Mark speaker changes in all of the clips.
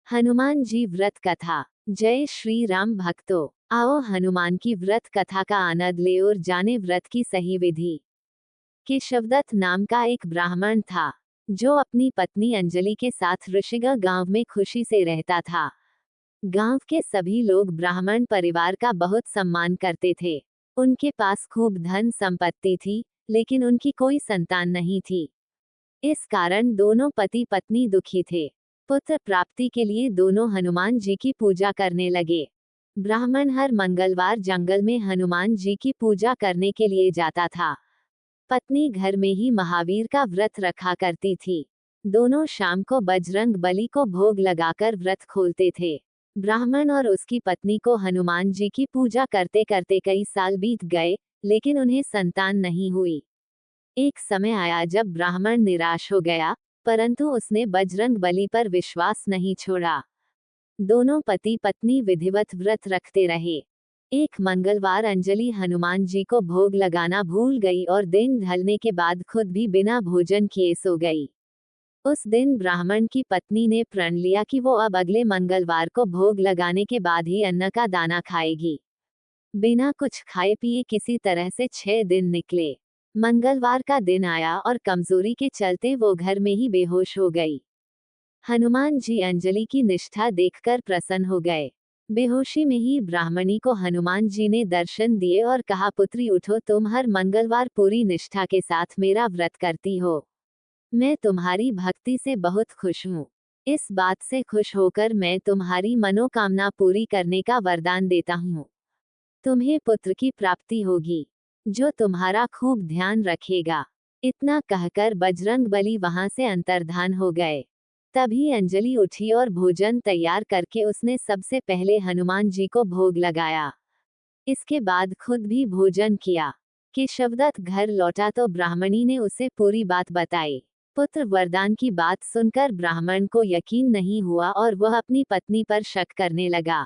Speaker 1: हनुमान जी व्रत कथा। जय श्री राम भक्तों, आओ हनुमान की व्रत कथा का आनंद ले और जाने व्रत की सही विधि। केशवदत्त नाम का एक ब्राह्मण था जो अपनी पत्नी अंजलि के साथ ऋषिगढ़ गांव में खुशी से रहता था। गांव के सभी लोग ब्राह्मण परिवार का बहुत सम्मान करते थे। उनके पास खूब धन संपत्ति थी, लेकिन उनकी कोई संतान नहीं थी। इस कारण दोनों पति पत्नी दुखी थे। पुत्र प्राप्ति के लिए दोनों हनुमान जी की पूजा करने लगे। ब्राह्मण हर मंगलवार जंगल में हनुमान जी की पूजा करने के लिए जाता था। पत्नी घर में ही महावीर का व्रत रखा करती थी। दोनों शाम को बजरंग बली को भोग लगाकर व्रत खोलते थे। ब्राह्मण और उसकी पत्नी को हनुमान जी की पूजा करते करते कई साल बीत गए, लेकिन उन्हें संतान नहीं हुई। एक समय आया जब ब्राह्मण निराश हो गया, परंतु उसने बजरंग बली पर विश्वास नहीं छोड़ा। दोनों पति पत्नी विधिवत व्रत रखते रहे। एक मंगलवार अंजलि हनुमान जी को भोग लगाना भूल गई और दिन ढलने के बाद खुद भी बिना भोजन किए सो गई। उस दिन ब्राह्मण की पत्नी ने प्रण लिया कि वो अब अगले मंगलवार को भोग लगाने के बाद ही अन्न का दाना खाएगी। बिना कुछ खाए पिए किसी तरह से 6 दिन निकले। मंगलवार का दिन आया और कमजोरी के चलते वो घर में ही बेहोश हो गई। हनुमान जी अंजलि की निष्ठा देखकर प्रसन्न हो गए। बेहोशी में ही ब्राह्मणी को हनुमान जी ने दर्शन दिए और कहा, पुत्री उठो, तुम हर मंगलवार पूरी निष्ठा के साथ मेरा व्रत करती हो। मैं तुम्हारी भक्ति से बहुत खुश हूँ। इस बात से खुश होकर मैं तुम्हारी मनोकामना पूरी करने का वरदान देता हूँ। तुम्हें पुत्र की प्राप्ति होगी, जो तुम्हारा खूब ध्यान रखेगा। इतना कहकर बजरंग बली वहां से अंतर्धान हो गए। तभी अंजलि उठी और भोजन तैयार करके उसने सबसे पहले हनुमान जी को भोग लगाया। इसके बाद खुद भी भोजन किया। केशवदत्त घर लौटा तो ब्राह्मणी ने उसे पूरी बात बताई। पुत्र वरदान की बात सुनकर ब्राह्मण को यकीन नहीं हुआ और वह अपनी पत्नी पर शक करने लगा।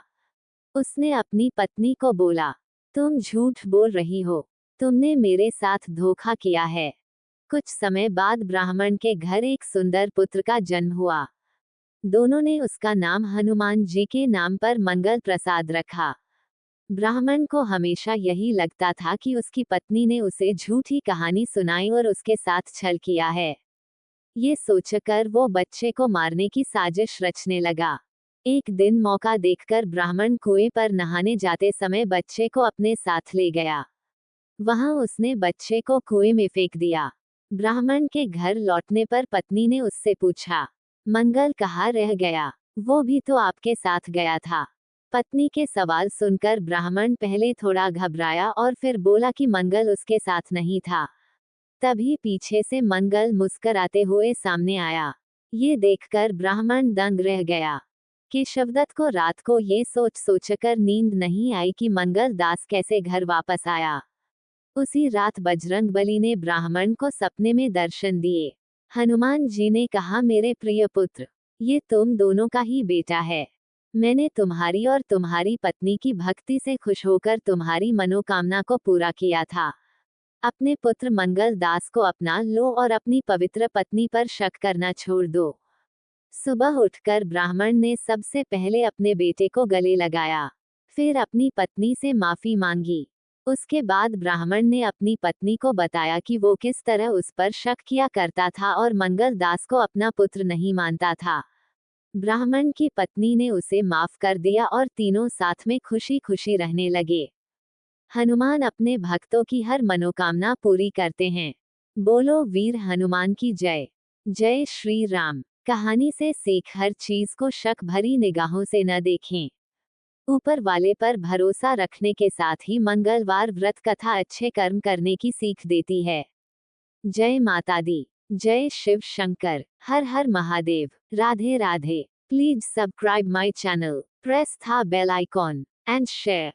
Speaker 1: उसने अपनी पत्नी को बोला, तुम झूठ बोल रही हो, तुमने मेरे साथ धोखा किया है। कुछ समय बाद ब्राह्मण के घर एक सुंदर पुत्र का जन्म हुआ। दोनों ने उसका नाम हनुमान जी के नाम पर मंगल प्रसाद रखा। ब्राह्मण को हमेशा यही लगता था कि उसकी पत्नी ने उसे झूठी कहानी सुनाई और उसके साथ छल किया है। ये सोचकर वो बच्चे को मारने की साजिश रचने लगा। एक दिन मौका देखकर ब्राह्मण कुएं पर नहाने जाते समय बच्चे को अपने साथ ले गया। वहां उसने बच्चे को कुएं में फेंक दिया। ब्राह्मण के घर लौटने पर पत्नी ने उससे पूछा, मंगल कहाँ रह गया? वो भी तो आपके साथ गया था। पत्नी के सवाल सुनकर ब्राह्मण पहले थोड़ा घबराया और फिर बोला कि मंगल उसके साथ नहीं था। तभी पीछे से मंगल मुस्कुराते हुए सामने आया। ये देखकर ब्राह्मण दंग रह गया। केशवदत्त को रात को ये सोचकर नींद नहीं आई कि मंगल दास कैसे घर वापस आया। उसी रात बजरंगबली ने ब्राह्मण को सपने में दर्शन दिए। हनुमान जी ने कहा, मेरे प्रिय पुत्र, ये तुम दोनों का ही बेटा है। मैंने तुम्हारी और तुम्हारी पत्नी की भक्ति से खुश होकर तुम्हारी मनोकामना को पूरा किया था। अपने पुत्र मंगल दास को अपना लो और अपनी पवित्र पत्नी पर शक करना छोड़ दो। सुबह उठकर ब्राह्मण ने सबसे पहले अपने बेटे को गले लगाया, फिर अपनी पत्नी से माफी मांगी। उसके बाद ब्राह्मण ने अपनी पत्नी को बताया कि वो किस तरह उस पर शक किया करता था और मंगल दास को अपना पुत्र नहीं मानता था। ब्राह्मण की पत्नी ने उसे माफ कर दिया और तीनों साथ में खुशी खुशी रहने लगे। हनुमान अपने भक्तों की हर मनोकामना पूरी करते हैं। बोलो वीर हनुमान की जय। जय श्री राम। कहानी से सीख, हर चीज को शक भरी निगाहों से न देखें। ऊपर वाले पर भरोसा रखने के साथ ही मंगलवार व्रत कथा अच्छे कर्म करने की सीख देती है। जय माता दी। जय शिव शंकर। हर हर Mahadev. Radhe Radhe. Please subscribe my channel, press the bell icon and share.